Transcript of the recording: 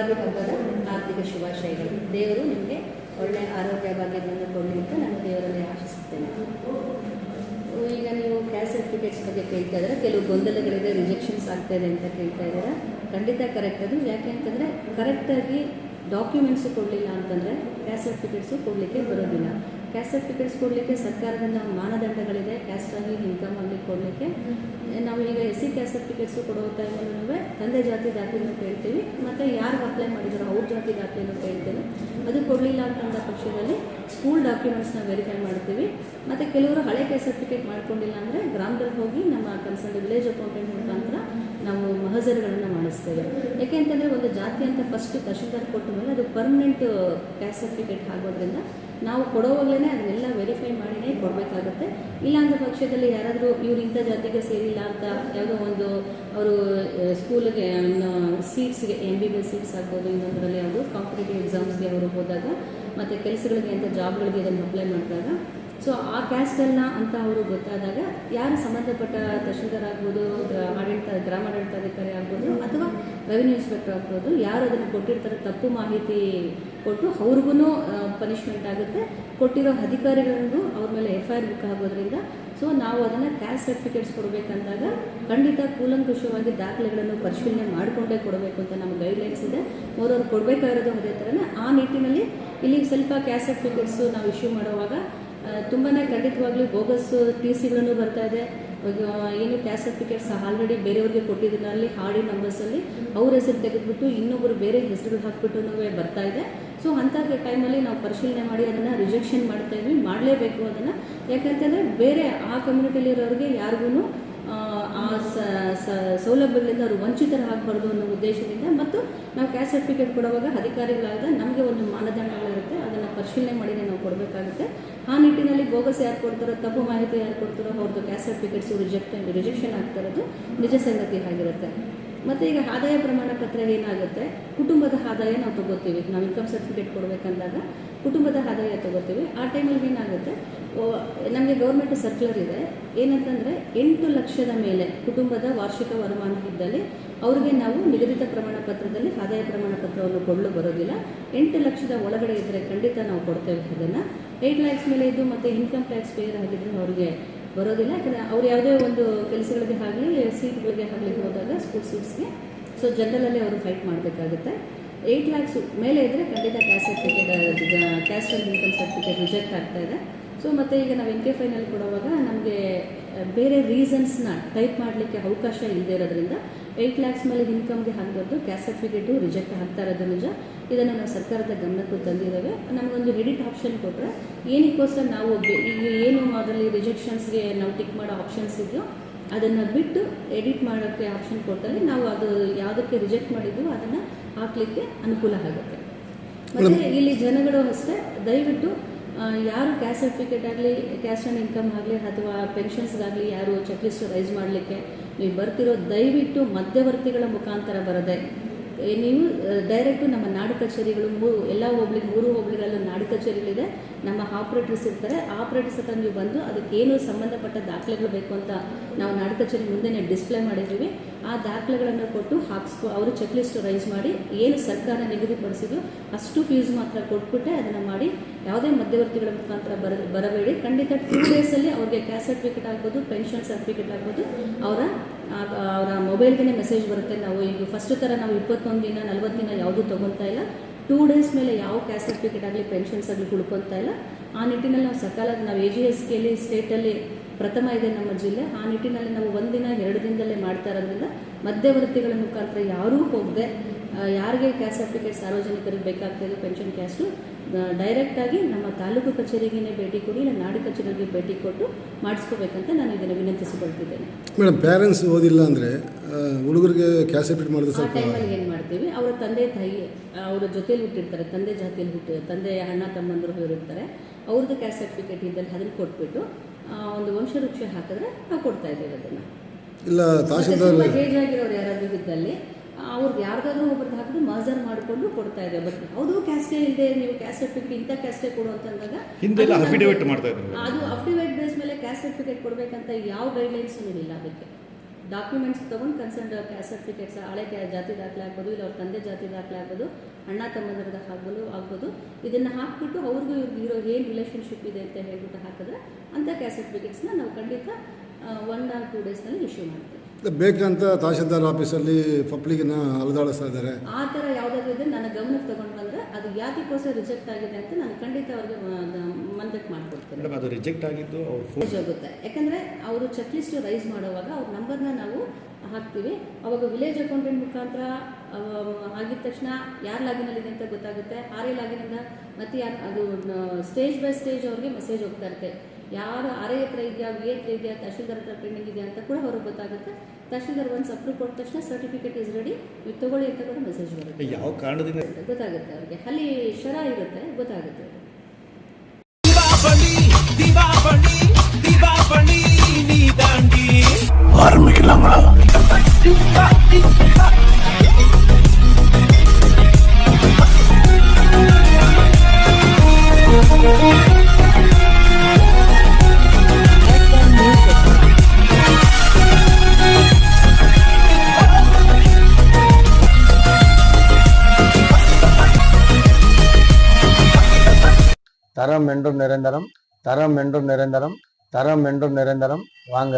ಯುಗಾದಿ ಹಬ್ಬದ ಆರ್ಥಿಕ ಶುಭಾಶಯಗಳು. ದೇವರು ನಿಮಗೆ ಒಳ್ಳೆಯ ಆರೋಗ್ಯ ಭಾಗ್ಯಗಳನ್ನು ಕೊಡಲಿ ಅಂತ ನಾನು ದೇವರಲ್ಲಿ ಆಶಿಸುತ್ತೇನೆ. ಈಗ ನೀವು ಕ್ಯಾಸ್ಟ್ ಸರ್ಟಿಫಿಕೇಟ್ಸ್ ಬಗ್ಗೆ ಕೇಳ್ತಾ ಇದ್ದಾರೆ, ಕೆಲವು ಗೊಂದಲಗಳಿದೆ, ರಿಜೆಕ್ಷನ್ಸ್ ಆಗ್ತಾಯಿದೆ ಅಂತ ಕೇಳ್ತಾ ಇದ್ದಾರೆ. ಖಂಡಿತ ಕರೆಕ್ಟ್ ಅದು. ಯಾಕೆ ಅಂತಂದರೆ ಕರೆಕ್ಟಾಗಿ ಡಾಕ್ಯುಮೆಂಟ್ಸು ಕೊಡಲಿಲ್ಲ ಅಂತಂದರೆ ಕ್ಯಾಸ್ಟ್ ಸರ್ಟಿಫಿಕೇಟ್ಸು ಕೊಡಲಿಕ್ಕೆ ಬರೋದಿಲ್ಲ. ಕ್ಯಾಸ್ಟ್ ಸರ್ಟಿಫಿಕೇಟ್ಸ್ ಕೊಡಲಿಕ್ಕೆ ಸರ್ಕಾರದಿಂದ ಮಾನದಂಡಗಳಿದೆ. ಕ್ಯಾಸ್ಟ್ ಆಗಲಿ ಇನ್ಕಮ್ ಆಗಲಿ ಕೊಡಲಿಕ್ಕೆ ನಾವು ಈಗ SC ಕ್ಯಾಸ್ಟ್ ಸರ್ಟಿಫಿಕೇಟ್ಸು ಕೊಡೋ ಟೈಮಲ್ಲೂ ತಂದೆ ಜಾತಿ ದಾಖಲೆಯನ್ನು ಕೇಳ್ತೀವಿ, ಮತ್ತು ಯಾರು ಅಪ್ಲೈ ಮಾಡಿದಾರೋ ಅವ್ರ ಜಾತಿ ದಾಖಲೆಯನ್ನು ಕೇಳ್ತೇವೆ. ಅದು ಕೊಡಲಿಲ್ಲ ಅಂತಂದ ಪಕ್ಷದಲ್ಲಿ ಸ್ಕೂಲ್ ಡಾಕ್ಯುಮೆಂಟ್ಸ್ನ ವೆರಿಫೈ ಮಾಡ್ತೀವಿ. ಮತ್ತು ಕೆಲವರು ಹಳೆ ಕ್ಯಾಸ್ಟ್ ಸರ್ಟಿಫಿಕೇಟ್ ಮಾಡ್ಕೊಂಡಿಲ್ಲ ಅಂದರೆ ಗ್ರಾಮದಲ್ಲಿ ಹೋಗಿ ನಮ್ಮ ಕನ್ಸರ್ನ್ ವಿಲೇಜ್ ಅಕೌಂಟೆಂಟ್ ಮುಖಾಂತರ ನಾವು ಮಹಜರುಗಳನ್ನು ಮಾಡಿಸ್ತೇವೆ. ಯಾಕೆಂತಂದರೆ ಒಂದು ಜಾತಿ ಅಂತ ಫಸ್ಟ್ ತಹಶೀಲ್ದಾರ್ ಕೊಟ್ಟ ಮೇಲೆ ಅದು ಪರ್ಮನೆಂಟ್ ಕ್ಯಾಸ್ಟ್ ಸರ್ಟಿಫಿಕೇಟ್ ಆಗೋದ್ರಿಂದ ನಾವು ಕೊಡೋವಾಗಲೇ ಅದನ್ನೆಲ್ಲ ವೆರಿಫೈ ಮಾಡಿನೇ ಕೊಡಬೇಕಾಗುತ್ತೆ. ಇಲ್ಲಾಂದ ಪಕ್ಷದಲ್ಲಿ ಯಾರಾದರೂ ಇವ್ರು ಇಂಥ ಜಾತಿಗೆ ಸೇರಿಲ್ಲ ಅಂತ ಯಾವುದೋ ಒಂದು ಅವರು ಸ್ಕೂಲಿಗೆ ಸೀಟ್ಸ್ಗೆ MBBS ಸೀಟ್ಸ್ ಆಗ್ಬೋದು, ಇನ್ನೊಂದರಲ್ಲಿ ಯಾವುದು ಕಾಂಪಿಟೇಟಿವ್ ಎಕ್ಸಾಮ್ಸ್ಗೆ ಅವರು ಹೋದಾಗ ಮತ್ತು ಕೆಲಸಗಳಿಗೆ ಅಂತ ಜಾಬ್ಗಳಿಗೆ ಇದನ್ನು ಅಪ್ಲೈ ಮಾಡಿದಾಗ ಸೊ ಆ ಕ್ಯಾಸ್ಟಲ್ಲ ಅಂತ ಅವರು ಗೊತ್ತಾದಾಗ ಯಾರು ಸಂಬಂಧಪಟ್ಟ ತಹಶೀಲ್ದಾರ್ ಆಗ್ಬೋದು, ಗ್ರಾಮಾಡಳಿತಾಧಿಕಾರಿ ಆಗ್ಬೋದು, ಅಥವಾ ರೆವಿನ್ಯೂ ಇನ್ಸ್ಪೆಕ್ಟರ್ ಆಗ್ಬೋದು, ಯಾರು ಅದನ್ನು ಕೊಟ್ಟಿರ್ತಾರೆ ತಪ್ಪು ಮಾಹಿತಿ ಕೊಟ್ಟು ಅವ್ರಿಗೂ ಪನಿಷ್ಮೆಂಟ್ ಆಗುತ್ತೆ. ಕೊಟ್ಟಿರೋ ಅಧಿಕಾರಿಗಳಿಗೂ ಅವ್ರ ಮೇಲೆ FIR ಬುಕ್ ಆಗೋದ್ರಿಂದ ಸೊ ನಾವು ಅದನ್ನು ಕ್ಯಾಸ್ಟ್ ಸರ್ಟಿಫಿಕೇಟ್ಸ್ ಕೊಡಬೇಕಂದಾಗ ಖಂಡಿತ ಕೂಲಂಕುಷವಾಗಿ ದಾಖಲೆಗಳನ್ನು ಪರಿಶೀಲನೆ ಮಾಡಿಕೊಂಡೇ ಕೊಡಬೇಕು ಅಂತ ನಮ್ಮ ಗೈಡ್ಲೈನ್ಸ್ ಇದೆ. ಅವ್ರವ್ರು ಕೊಡಬೇಕಾಗಿರೋದು ಅದೇ ಥರನೇ. ಆ ನಿಟ್ಟಿನಲ್ಲಿ ಇಲ್ಲಿ ಸ್ವಲ್ಪ ಕ್ಯಾಸ್ಟ್ ಸರ್ಟಿಫಿಕೇಟ್ಸು ನಾವು ಇಶ್ಯೂ ಮಾಡುವಾಗ ತುಂಬಾ ಖಂಡಿತವಾಗ್ಲೂ ಬೋಗಸ್ TCಗಳನ್ನು ಬರ್ತಾ ಇದೆ. ಏನು ಕ್ಯಾಸ್ಟ್ ಸರ್ಟಿಫಿಕೇಟ್ಸ್ ಆಲ್ರೆಡಿ ಬೇರೆಯವ್ರಿಗೆ ಕೊಟ್ಟಿದ್ದರಲ್ಲಿ ಹಾಡಿ ನಂಬರ್ಸಲ್ಲಿ ಅವ್ರ ಹೆಸರು ತೆಗೆದುಬಿಟ್ಟು ಇನ್ನೊಬ್ಬರು ಬೇರೆ ಹೆಸರುಗಳು ಹಾಕ್ಬಿಟ್ಟು ಬರ್ತಾ ಇದೆ. ಸೊ ಅಂಥ ಟೈಮಲ್ಲಿ ನಾವು ಪರಿಶೀಲನೆ ಮಾಡಿ ಅದನ್ನು ರಿಜೆಕ್ಷನ್ ಮಾಡ್ತಾ ಇದ್ವಿ, ಮಾಡಲೇಬೇಕು ಅದನ್ನು. ಯಾಕಂತಂದರೆ ಬೇರೆ ಆ ಕಮ್ಯುನಿಟಿಲಿರೋರಿಗೆ ಯಾರಿಗೂ ಆ ಸೌಲಭ್ಯಗಳಿಂದ ಅವರು ವಂಚಿತರಾಗಬಾರ್ದು ಅನ್ನೋ ಉದ್ದೇಶದಿಂದ ಮತ್ತು ನಾವು ಕ್ಯಾಸ್ಟ್ ಸರ್ಟಿಫಿಕೇಟ್ ಕೊಡುವಾಗ ಅಧಿಕಾರಿಗಳಾದ ನಮಗೆ ಒಂದು ಮಾನದಂಡಗಳಿರುತ್ತೆ, ಅದನ್ನು ಪರಿಶೀಲನೆ ಮಾಡಿನೇ ನಾವು ಕೊಡಬೇಕಾಗುತ್ತೆ. ಆ ನಿಟ್ಟಿನಲ್ಲಿ ಬೋಗಸ್ ಯಾರು ಕೊಡ್ತಾರೋ, ತಪ್ಪು ಮಾಹಿತಿ ಯಾರು ಕೊಡ್ತಾರೋ ಅವ್ರದ್ದು ಕ್ಯಾಸ್ಟ್ ಸರ್ಟಿಫಿಕೇಟ್ಸು ರಿಜೆಕ್ಷನ್ ಆಗ್ತಾ ಇರೋದು ನಿಜ ಸಂಗತಿ ಆಗಿರುತ್ತೆ. ಮತ್ತು ಈಗ ಆದಾಯ ಪ್ರಮಾಣ ಪತ್ರ ಏನಾಗುತ್ತೆ, ಕುಟುಂಬದ ಆದಾಯ ನಾವು ತೊಗೋತೀವಿ. ನಾವು ಇನ್ಕಮ್ ಸರ್ಟಿಫಿಕೇಟ್ ಕೊಡಬೇಕಂದಾಗ ಕುಟುಂಬದ ಆದಾಯ ತೊಗೋತೀವಿ. ಆ ಟೈಮಲ್ಲಿ ಏನಾಗುತ್ತೆ, ನಮಗೆ ಗೌರ್ಮೆಂಟ್ ಸರ್ಕ್ಯುಲರ್ ಇದೆ ಏನಂತಂದರೆ 8 ಲಕ್ಷದ ಮೇಲೆ ಕುಟುಂಬದ ವಾರ್ಷಿಕ ವರಮಾನ ಇದ್ದಲ್ಲಿ ಅವ್ರಿಗೆ ನಾವು ನಿಗದಿತ ಪ್ರಮಾಣ ಪತ್ರದಲ್ಲಿ ಆದಾಯ ಪ್ರಮಾಣ ಪತ್ರವನ್ನು ಕೊಡಲು ಬರೋದಿಲ್ಲ. 8 ಲಕ್ಷದ ಒಳಗಡೆ ಇದ್ದರೆ ಖಂಡಿತ ನಾವು ಕೊಡ್ತೇವೆ ಅದನ್ನು. 8 ಲ್ಯಾಕ್ಸ್ ಮೇಲೆ ಇದ್ದು ಮತ್ತು ಇನ್ಕಮ್ ಟ್ಯಾಕ್ಸ್ ಪೇಯರ್ ಆಗಿದ್ದರೆ ಅವ್ರಿಗೆ ಬರೋದಿಲ್ಲ. ಯಾಕಂದರೆ ಅವ್ರು ಯಾವುದೇ ಒಂದು ಕೆಲಸಗಳಿಗೆ ಆಗಲಿ ಸೀಟ್ಗಳಿಗೆ ಆಗಲಿ ಹೋದಾಗ ಸ್ಕೂಲ್ ಸೀಟ್ಸ್ಗೆ ಸೊ ಜನರಲಲ್ಲಿ ಅವರು ಫೈಟ್ ಮಾಡಬೇಕಾಗುತ್ತೆ. 8 ಲ್ಯಾಕ್ಸ್ ಮೇಲೆ ಇದ್ದರೆ ಖಂಡಿತ caste certificate caste and income certificate reject ಆಗ್ತಾ ಇದೆ. ಸೊ ಮತ್ತು ಈಗ ನಾವು NK5 ಕೊಡುವಾಗ ನಮಗೆ ಬೇರೆ ರೀಸನ್ಸ್ನ ಟೈಪ್ ಮಾಡಲಿಕ್ಕೆ ಅವಕಾಶ ಇಲ್ಲದೆ ಇರೋದ್ರಿಂದ 8 ಲ್ಯಾಕ್ಸ್ ಮೇಲೆ ಇನ್ಕಮ್ಗೆ ಹಾಕಬಾರ್ದು, ಕ್ಯಾಸ್ಟ್ ಸರ್ಟಿಫಿಕೇಟು ರಿಜೆಕ್ಟ್ ಆಗ್ತಾ ಇರೋದು ನಿಜ. ಇದನ್ನು ನಾವು ಸರ್ಕಾರದ ಗಮನಕ್ಕೂ ತಂದಿದ್ದೇವೆ. ನಮಗೊಂದು ಎಡಿಟ್ ಆಪ್ಷನ್ ಕೊಟ್ಟರೆ ಏನಕ್ಕೋಸ್ಕರ ನಾವು ಈಗ ಏನು ಅದರಲ್ಲಿ ರಿಜೆಕ್ಷನ್ಸ್ಗೆ ನಾವು ಟಿಕ್ ಮಾಡೋ ಆಪ್ಷನ್ಸ್ ಇದೆಯೋ ಅದನ್ನು ಬಿಟ್ಟು ಎಡಿಟ್ ಮಾಡೋಕ್ಕೆ ಆಪ್ಷನ್ ಕೊಟ್ಟಲ್ಲಿ ನಾವು ಅದು ಯಾವುದಕ್ಕೆ ರಿಜೆಕ್ಟ್ ಮಾಡಿದ್ವೋ ಅದನ್ನು ಹಾಕಲಿಕ್ಕೆ ಅನುಕೂಲ ಆಗುತ್ತೆ. ಮತ್ತು ಇಲ್ಲಿ ಜನಗಳು ಅಷ್ಟೇ ದಯವಿಟ್ಟು ಯಾರು ಕ್ಯಾಸ್ಟ್ ಸರ್ಟಿಫಿಕೇಟ್ ಆಗಲಿ, ಕ್ಯಾಸ್ಟ್ ಆ್ಯಂಡ್ ಇನ್ಕಮ್ ಆಗಲಿ ಅಥವಾ ಪೆನ್ಷನ್ಸ್ಗಾಗಲಿ ಯಾರು ಚೆಕ್ ಲಿಸ್ಟ್ ರೈಸ್ ಮಾಡಲಿಕ್ಕೆ ನೀವು ಬರ್ತಿರೋ ದಯವಿಟ್ಟು ಮಧ್ಯವರ್ತಿಗಳ ಮುಖಾಂತರ ಬರದೆ ನೀವು ಡೈರೆಕ್ಟು ನಮ್ಮ ನಾಡು ಕಚೇರಿಗಳು ಎಲ್ಲ ಹೋಬ್ಳಿಗೆ 3 ಹೋಬ್ಳಿಗಳಲ್ಲೂ ನಾಡು ಕಚೇರಿಗಳಿದೆ. ನಮ್ಮ ಆಪ್ರೇಟರ್ಸ್ ಇರ್ತಾರೆ. ಆಪ್ರೇಟರ್ಸ್ ಹತ್ರ ನೀವು ಬಂದು ಅದಕ್ಕೇನು ಸಂಬಂಧಪಟ್ಟ ದಾಖಲೆಗಳು ಬೇಕು ಅಂತ ನಾವು ನಾಡು ಕಚೇರಿ ಮುಂದೆನೇ ಡಿಸ್ಪ್ಲೇ ಮಾಡಿದ್ದೀವಿ. ಆ ದಾಖಲೆಗಳನ್ನು ಕೊಟ್ಟು ಅವರು ಚೆಕ್ ಲಿಸ್ಟ್ ರೈಸ್ ಮಾಡಿ ಏನು ಸರ್ಕಾರ ನಿಗದಿಪಡಿಸಿದೆಯೋ ಅಷ್ಟು ಫೀಸ್ ಮಾತ್ರ ಕೊಟ್ಬಿಟ್ಟೆ ಅದನ್ನು ಮಾಡಿ. ಯಾವುದೇ ಮಧ್ಯವರ್ತಿಗಳ ಮುಖಾಂತರ ಬರಬೇಡಿ. ಖಂಡಿತ 2 ಡೇಸಲ್ಲಿ ಅವ್ರಿಗೆ ಕ್ಯಾಸ್ಟ್ ಸರ್ಟಿಫಿಕೇಟ್ ಆಗ್ಬೋದು, ಪೆನ್ಷನ್ ಸರ್ಟಿಫಿಕೇಟ್ ಆಗ್ಬೋದು ಅವರ ಮೊಬೈಲ್ಗೆ ಮೆಸೇಜ್ ಬರುತ್ತೆ. ನಾವು ಈಗ ಫಸ್ಟ್ ಥರ ನಾವು 21 ದಿನ 40 ದಿನ ಯಾವುದೂ ತೊಗೊತಾ ಇಲ್ಲ. 2 ಡೇಸ್ ಮೇಲೆ ಯಾವ ಕ್ಯಾಸ್ಟ್ ಸರ್ಟಿಫಿಕೇಟ್ ಆಗಲಿ ಪೆನ್ಷನ್ಸ್ ಆಗಲಿ ಹುಡ್ಕೊತಾ ಇಲ್ಲ. ಆ ನಿಟ್ಟಿನಲ್ಲಿ ನಾವು ಸಕಾಲದ ನಾವು AGSKಲಿ ಸ್ಟೇಟಲ್ಲಿ ಪ್ರಥಮ ಇದೆ ನಮ್ಮ ಜಿಲ್ಲೆ. ಆ ನಿಟ್ಟಿನಲ್ಲಿ ನಾವು 1 ದಿನ 2 ದಿನದಲ್ಲೇ ಮಾಡ್ತಾ ಇರೋದ್ರಿಂದ ಮಧ್ಯವರ್ತಿಗಳ ಮುಖಾಂತರ ಯಾರೂ ಹೋಗದೆ ಯಾರಿಗೆ ಕ್ಯಾಸ್ಟ್ ಸರ್ಟಿಫಿಕೇಟ್ ಸಾರ್ವಜನಿಕರಿಗೆ ಬೇಕಾಗ್ತಾಯಿದೆ ಪೆನ್ಷನ್ ಕ್ಯಾಸ್ಟು ಡೈರೆಕ್ಟಾಗಿ ನಮ್ಮ ತಾಲೂಕು ಕಚೇರಿಗೇ ಭೇಟಿ ಕೊಡಿ, ಇಲ್ಲ ನಾಡು ಕಚೇರಿಗೆ ಭೇಟಿ ಕೊಟ್ಟು ಮಾಡಿಸ್ಕೋಬೇಕಂತ ನಾನು ಇದನ್ನು ವಿನಂತಿಸಿಕೊಳ್ತಿದ್ದೇನೆ. ಮೇಡಮ್, ಪೇರೆಂಟ್ಸ್ ಓದಿಲ್ಲ ಅಂದರೆ ಹುಡುಗರಿಗೆ ಕ್ಯಾಸ್ಟ್ ಸರ್ಟಿಫಿಕೇಟ್ ಮಾಡಿದ್ರೆ ಆ ಟೈಮಲ್ಲಿ ಏನು ಮಾಡ್ತೀವಿ, ಅವರ ತಂದೆ ತಾಯಿ ಅವರ ಜೊತೆಯಲ್ಲಿ ಹುಟ್ಟಿರ್ತಾರೆ, ತಂದೆ ಜಾತಿಯಲ್ಲಿ ತಂದೆ ಅಣ್ಣ ತಮ್ಮಂದರು ಇರ್ತಾರೆ, ಅವ್ರದ್ದು ಕ್ಯಾಸ್ಟ್ ಸರ್ಟಿಫಿಕೇಟ್ ಇದ್ದಲ್ಲಿ ಅದನ್ನು ಕೊಟ್ಬಿಟ್ಟು ಒಂದು ವಂಶವೃಕ್ಷ ಹಾಕಿದ್ರೆ ನಾವು ಕೊಡ್ತಾ ಇದ್ದೇವೆ ಅದನ್ನು. ಇಲ್ಲ ತಹಶೀಲ್ದಾರ್ ಏಜ್ ಆಗಿರೋರು ಯಾರಾದರೂ ಇದ್ದಲ್ಲಿ ಅವ್ರಿಗೆ ಯಾರಿಗಾದ್ರೂ ಒಬ್ಬರು ಹಾಕಿದ್ರೆ ಮಜರ್ ಮಾಡಿಕೊಂಡು ಕೊಡ್ತಾ ಇದ್ದೇವೆ. ಬಟ್ ಹೌದು ಕ್ಯಾಸ್ಟೇ ಇಲ್ಲದೆ ನೀವು ಕ್ಯಾಸ್ಟ್ ಸರ್ಟಿಫಿಕೇಟ್ ಇಂಥ ಕ್ಯಾಸ್ಟೇ ಕೊಡು ಅಂತಂದಾಗ ಅಫಿಡೇವಿಟ್ ಮಾಡ್ತಾ ಇದ್ದಾರೆ. ಅದು ಅಫಿಡೇವಿಟ್ ಬೇಸ್ ಮೇಲೆ ಕ್ಯಾಸ್ಟ್ ಸರ್ಟಿಫಿಕೇಟ್ ಕೊಡಬೇಕಂತ ಯಾವ ಗೈಡ್ಲೈನ್ಸ್ ಇಲ್ಲ ಅದಕ್ಕೆ. ಡಾಕ್ಯುಮೆಂಟ್ಸ್ ತೊಗೊಂಡು ಕನ್ಸರ್ನ್ ಕ್ಯಾಸ್ಟ್ ಸರ್ಟಿಫಿಕೇಟ್ಸ್, ಹಳೆ ಜಾತಿ ದಾಖಲೆ ಆಗ್ಬೋದು, ಇಲ್ಲ ಅವ್ರ ತಂದೆ ಜಾತಿ ದಾಖಲೆ ಆಗ್ಬೋದು, ಅಣ್ಣ ತಮ್ಮಂದಿರದ ಆಗ್ಬೋದು, ಇದನ್ನು ಹಾಕ್ಬಿಟ್ಟು ಅವ್ರಿಗೂ ಇವ್ರಿಗೆ ಇರೋ ಏನು ರಿಲೇಷನ್ಶಿಪ್ ಇದೆ ಅಂತ ಹೇಳ್ಬಿಟ್ಟು ಹಾಕಿದ್ರೆ ಅಂಥ ಕ್ಯಾಸ್ಟ್ ಸರ್ಟಿಫಿಕೇಟ್ಸ್ನ ನಾವು ಖಂಡಿತ 1 or 2 ಡೇಸ್ನಲ್ಲಿ ಇಶ್ಯೂ ಮಾಡ್ತೀವಿ. ಬೇಕಂತ ತಹಶೀಲ್ದಾರ್ ಆಫೀಸಲ್ಲಿ ಪಬ್ಲಿಕ್ನ ಅಲದಾಡಿಸ್ತಾ ಇದ್ದಾರೆ. ಆ ಥರ ಯಾವುದಾದ್ರೂ ಇದೆ ನನ್ನ ಗಮನಕ್ಕೆ ತೊಗೊಂಡು ಬಂದರೆ ಅದು ಯಾತಿಗೋಸ್ಕರ ರಿಜೆಕ್ಟ್ ಆಗಿದೆ ಅಂತ ನಾನು ಖಂಡಿತ ಅವ್ರಿಗೆ ಮನದಟ್ಟು ಮಾಡ್ಕೊಡ್ತೇನೆ. ಮೇಡಮ್, ಅದು ರಿಜೆಕ್ಟ್ ಆಗಿದ್ದು ಅವ್ರ ಫೋನ್ ಹೋಗುತ್ತೆ. ಯಾಕಂದರೆ ಅವರು ಚೆಕ್ ಲಿಸ್ಟ್ ರೈಸ್ ಮಾಡುವಾಗ ಅವ್ರ ನಂಬರ್ನ ನಾವು ಹಾಕ್ತೀವಿ. ಅವಾಗ ವಿಲೇಜ್ ಅಕೌಂಟೆಂಟ್ ಮುಖಾಂತರ ಆಗಿದ ತಕ್ಷಣ ಯಾರು ಲಾಗಿನಲ್ಲಿದೆ ಅಂತ ಗೊತ್ತಾಗುತ್ತೆ. ಆರ್ ಎ ಲಾಗಿನಿಂದ ಮತ್ತು ಯಾರು ಅದು ಸ್ಟೇಜ್ ಬೈ ಸ್ಟೇಜ್ ಅವ್ರಿಗೆ ಮೆಸೇಜ್ ಹೋಗ್ತಾ ಇರುತ್ತೆ. ಯಾರು ಆರ್ ಎ ಹತ್ರ ಇದೆಯಾ, ವಿ ಹತ್ರ ಇದೆಯಾ, ತಹಶೀಲ್ದಾರ್ ಹತ್ರ ಪೆಂಡಿಂಗ್ ಇದೆಯಾ ಅಂತ ಕೂಡ ಅವ್ರಿಗೆ ಗೊತ್ತಾಗುತ್ತೆ. ತಹಶೀಲ್ದಾರ್ ಒನ್ಸ್ ಅಪ್ರೂವ್ ಕೊಟ್ಟ ತಕ್ಷಣ ಸರ್ಟಿಫಿಕೇಟ್ ಇಸ್ ರೆಡಿ, ನೀವು ತೊಗೊಳ್ಳಿ ಅಂತ ಕೂಡ ಮೆಸೇಜ್ ಬರುತ್ತೆ. ಯಾವ ಕಾರಣದಿಂದ ಗೊತ್ತಾಗುತ್ತೆ ಅವ್ರಿಗೆ, ಅಲ್ಲಿ ಶರ ಇರುತ್ತೆ, ಗೊತ್ತಾಗುತ್ತೆ. தரம் என்றும் நிரந்தரம், தரம் என்றும் நிரந்தரம், தரம் என்றும் நிரந்தரம். வாங்க.